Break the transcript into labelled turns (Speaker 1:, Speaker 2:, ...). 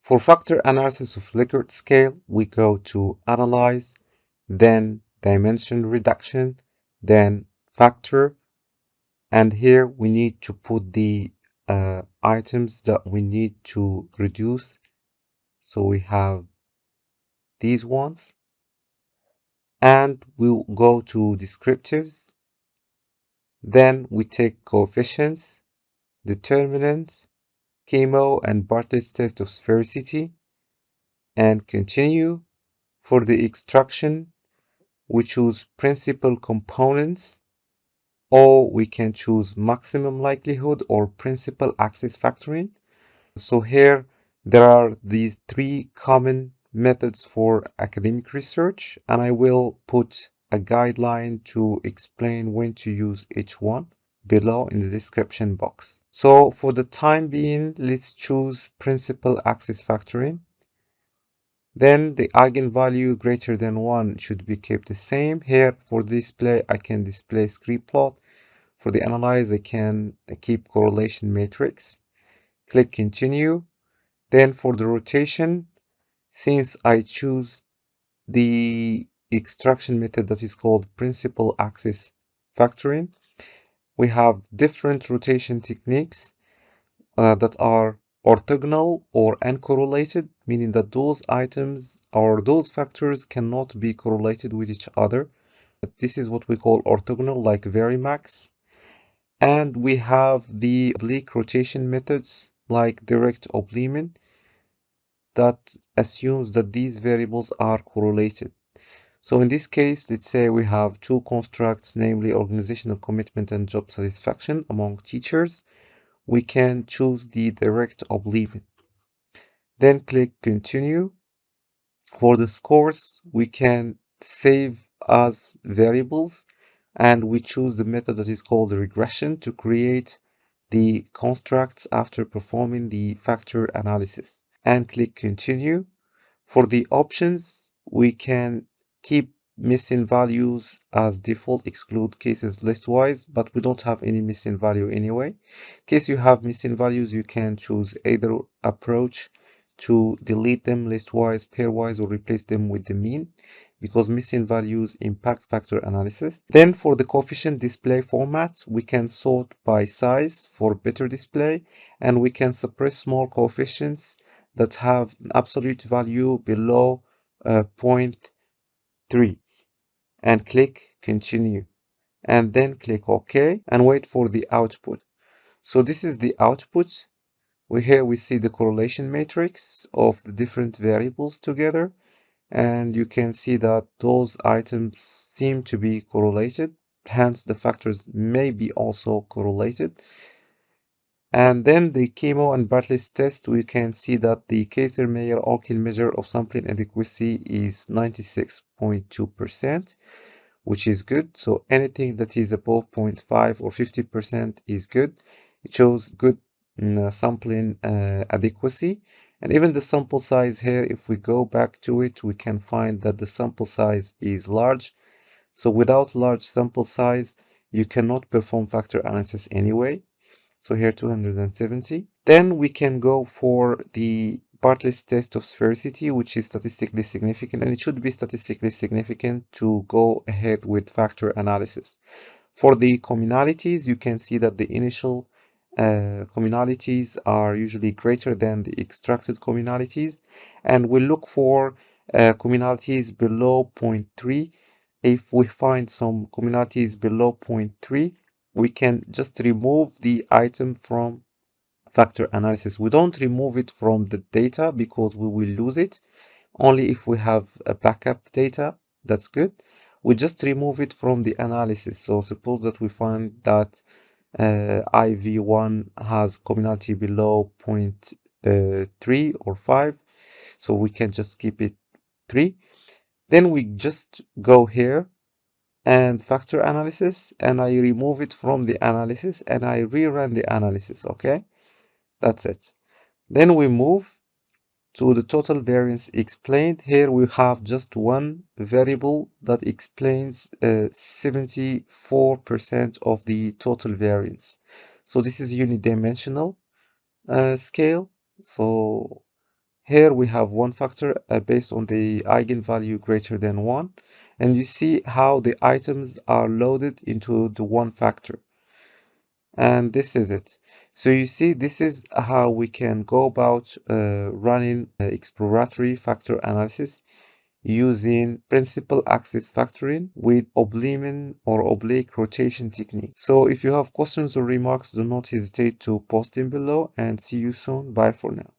Speaker 1: For factor analysis of Likert scale, we go to Analyze, then Dimension Reduction, then Factor, and here we need to put the items that we need to reduce. So we have these ones, and we'll go to Descriptives, then we take Coefficients, Determinants, Chemo and Bartlett's test of sphericity, and continue. For the extraction, we choose principal components, or we can choose maximum likelihood or principal axis factoring. So here there are these three common methods for academic research, and I will put a guideline to explain when to use each one below in the description box. So for the time being, let's choose principal axis factoring. Then the eigenvalue greater than 1 should be kept the same. Here for display, I can display script plot. For the analyze, I can keep correlation matrix. Click continue. Then for the rotation, since I choose the extraction method that is called principal axis factoring, we have different rotation techniques that are orthogonal or uncorrelated, meaning that those items or those factors cannot be correlated with each other. This is what we call orthogonal, like Varimax. And we have the oblique rotation methods, like direct oblique, that assumes that these variables are correlated. So in this case, let's say we have two constructs, namely organizational commitment and job satisfaction among teachers. We can choose the direct oblique. Then click continue. For the scores, we can save as variables, and we choose the method that is called regression to create the constructs after performing the factor analysis, and click continue. For the options, we can keep missing values as default, exclude cases listwise, but we don't have any missing value anyway. In case you have missing values, you can choose either approach to delete them listwise, pairwise, or replace them with the mean, because missing values impact factor analysis. Then for the coefficient display formats, we can sort by size for better display, and we can suppress small coefficients that have an absolute value below 0.3, and click continue, and then click OK and wait for the output. So this is the output. Here we see the correlation matrix of the different variables together, and you can see that those items seem to be correlated, hence the factors may be also correlated. And then the chemo and Bartlett's test, we can see that the Kaiser-Meyer-Olkin measure of sampling adequacy is 96.2%, which is good. So anything that is above 0.5 or 50% is good. It shows good sampling adequacy. And even the sample size here, if we go back to it, we can find that the sample size is large. So without large sample size, you cannot perform factor analysis anyway. So here 270. Then we can go for the Bartlett's test of sphericity, which is statistically significant, and it should be statistically significant to go ahead with factor analysis. For the communalities, you can see that the initial communalities are usually greater than the extracted communalities, and we look for communalities below 0.3. If we find some communalities below 0.3, we can just remove the item from factor analysis. We don't remove it from the data because we will lose it. Only if we have a backup data, that's good. We just remove it from the analysis. So suppose that we find that IV1 has communality below 0.3 or 5, so we can just keep it 3. Then we just go here and factor analysis, and I remove it from the analysis and I rerun the analysis. Okay, that's it. Then we move to the total variance explained. Here we have just one variable that explains 74% of the total variance. So this is unidimensional scale. So Here we have one factor based on the eigenvalue greater than 1, and you see how the items are loaded into the one factor. And this is it. So you see, this is how we can go about running exploratory factor analysis using principal axis factoring with oblique or oblique rotation technique. So if you have questions or remarks, do not hesitate to post them below, and see you soon. Bye for now.